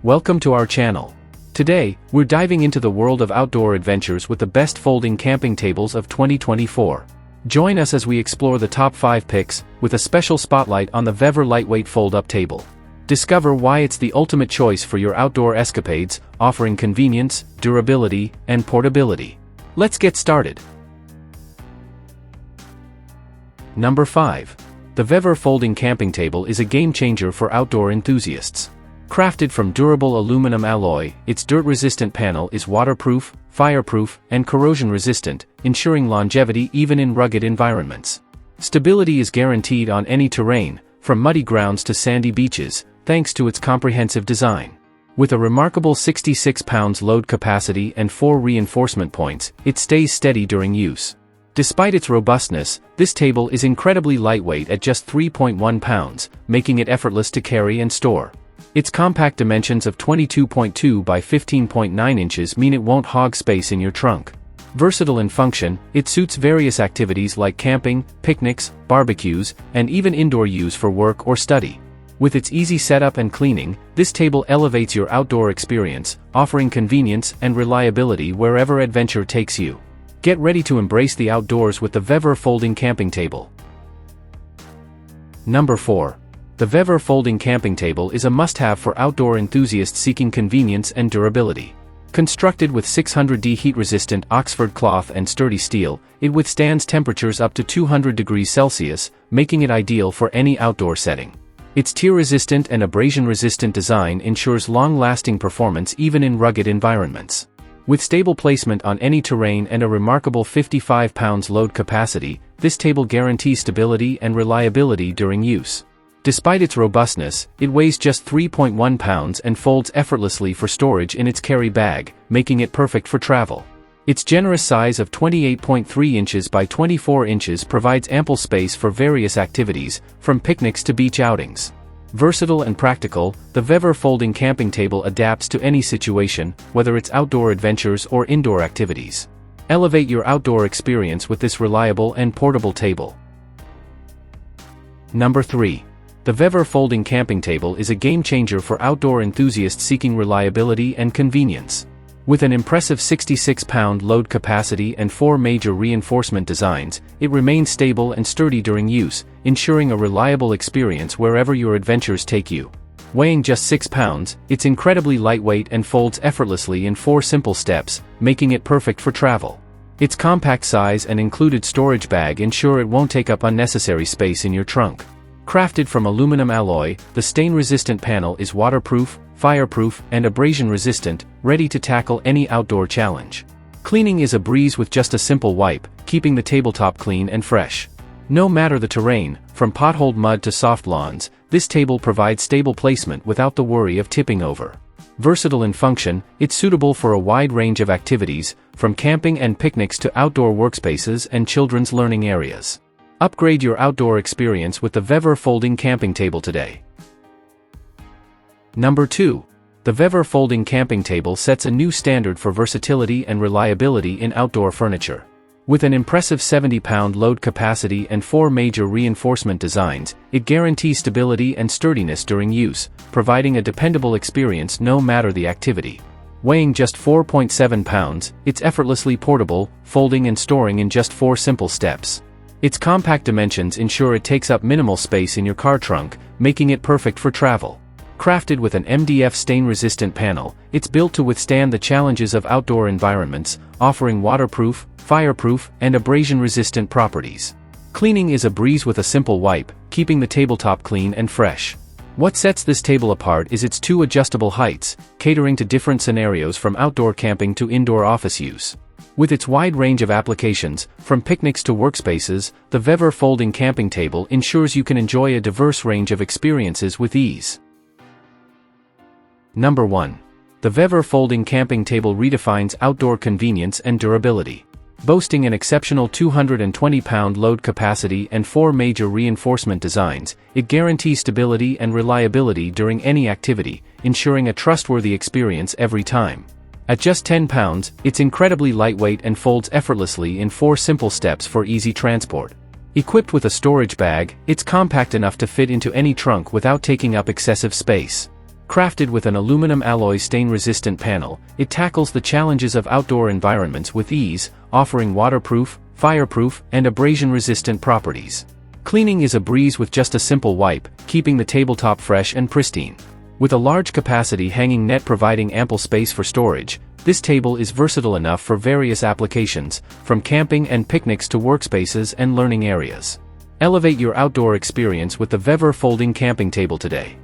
Welcome to our channel. Today, we're diving into the world of outdoor adventures with the best folding camping tables of 2024. Join us as we explore the top 5 picks, with a special spotlight on the Vevor lightweight fold-up table. Discover why it's the ultimate choice for your outdoor escapades, offering convenience, durability, and portability. Let's get started. Number 5. The Vevor folding camping table is a game-changer for outdoor enthusiasts. Crafted from durable aluminum alloy, its dirt-resistant panel is waterproof, fireproof, and corrosion-resistant, ensuring longevity even in rugged environments. Stability is guaranteed on any terrain, from muddy grounds to sandy beaches, thanks to its comprehensive design. With a remarkable 66 pounds load capacity and 4 reinforcement points, it stays steady during use. Despite its robustness, this table is incredibly lightweight at just 3.1 pounds, making it effortless to carry and store. Its compact dimensions of 22.2 by 15.9 inches mean it won't hog space in your trunk. Versatile in function, it suits various activities like camping, picnics, barbecues, and even indoor use for work or study. With its easy setup and cleaning, this table elevates your outdoor experience, offering convenience and reliability wherever adventure takes you. Get ready to embrace the outdoors with the Vevor folding camping table. Number 4. The Vevor folding camping table is a must-have for outdoor enthusiasts seeking convenience and durability. Constructed with 600D heat-resistant Oxford cloth and sturdy steel, it withstands temperatures up to 200 degrees Celsius, making it ideal for any outdoor setting. Its tear-resistant and abrasion-resistant design ensures long-lasting performance even in rugged environments. With stable placement on any terrain and a remarkable 55 pounds load capacity, this table guarantees stability and reliability during use. Despite its robustness, it weighs just 3.1 pounds and folds effortlessly for storage in its carry bag, making it perfect for travel. Its generous size of 28.3 inches by 24 inches provides ample space for various activities, from picnics to beach outings. Versatile and practical, the Vevor folding camping table adapts to any situation, whether it's outdoor adventures or indoor activities. Elevate your outdoor experience with this reliable and portable table. Number 3. The Vevor folding camping table is a game-changer for outdoor enthusiasts seeking reliability and convenience. With an impressive 66-pound load capacity and 4 major reinforcement designs, it remains stable and sturdy during use, ensuring a reliable experience wherever your adventures take you. Weighing just 6 pounds, it's incredibly lightweight and folds effortlessly in 4 simple steps, making it perfect for travel. Its compact size and included storage bag ensure it won't take up unnecessary space in your trunk. Crafted from aluminum alloy, the stain-resistant panel is waterproof, fireproof, and abrasion-resistant, ready to tackle any outdoor challenge. Cleaning is a breeze with just a simple wipe, keeping the tabletop clean and fresh. No matter the terrain, from potholed mud to soft lawns, this table provides stable placement without the worry of tipping over. Versatile in function, it's suitable for a wide range of activities, from camping and picnics to outdoor workspaces and children's learning areas. Upgrade your outdoor experience with the Vevor folding camping table today. Number 2. The Vevor folding camping table sets a new standard for versatility and reliability in outdoor furniture. With an impressive 70-pound load capacity and 4 major reinforcement designs, it guarantees stability and sturdiness during use, providing a dependable experience no matter the activity. Weighing just 4.7 pounds, it's effortlessly portable, folding and storing in just 4 simple steps. Its compact dimensions ensure it takes up minimal space in your car trunk, making it perfect for travel. Crafted with an MDF stain-resistant panel, it's built to withstand the challenges of outdoor environments, offering waterproof, fireproof, and abrasion-resistant properties. Cleaning is a breeze with a simple wipe, keeping the tabletop clean and fresh. What sets this table apart is its 2 adjustable heights, catering to different scenarios from outdoor camping to indoor office use. With its wide range of applications, from picnics to workspaces, the Vevor folding camping table ensures you can enjoy a diverse range of experiences with ease. Number 1. The Vevor folding camping table redefines outdoor convenience and durability. Boasting an exceptional 220-pound load capacity and 4 major reinforcement designs, it guarantees stability and reliability during any activity, ensuring a trustworthy experience every time. At just 10 pounds, it's incredibly lightweight and folds effortlessly in 4 simple steps for easy transport. Equipped with a storage bag, it's compact enough to fit into any trunk without taking up excessive space. Crafted with an aluminum alloy stain-resistant panel, it tackles the challenges of outdoor environments with ease, offering waterproof, fireproof, and abrasion-resistant properties. Cleaning is a breeze with just a simple wipe, keeping the tabletop fresh and pristine. With a large capacity hanging net providing ample space for storage, this table is versatile enough for various applications, from camping and picnics to workspaces and learning areas. Elevate your outdoor experience with the Vevor folding camping table today.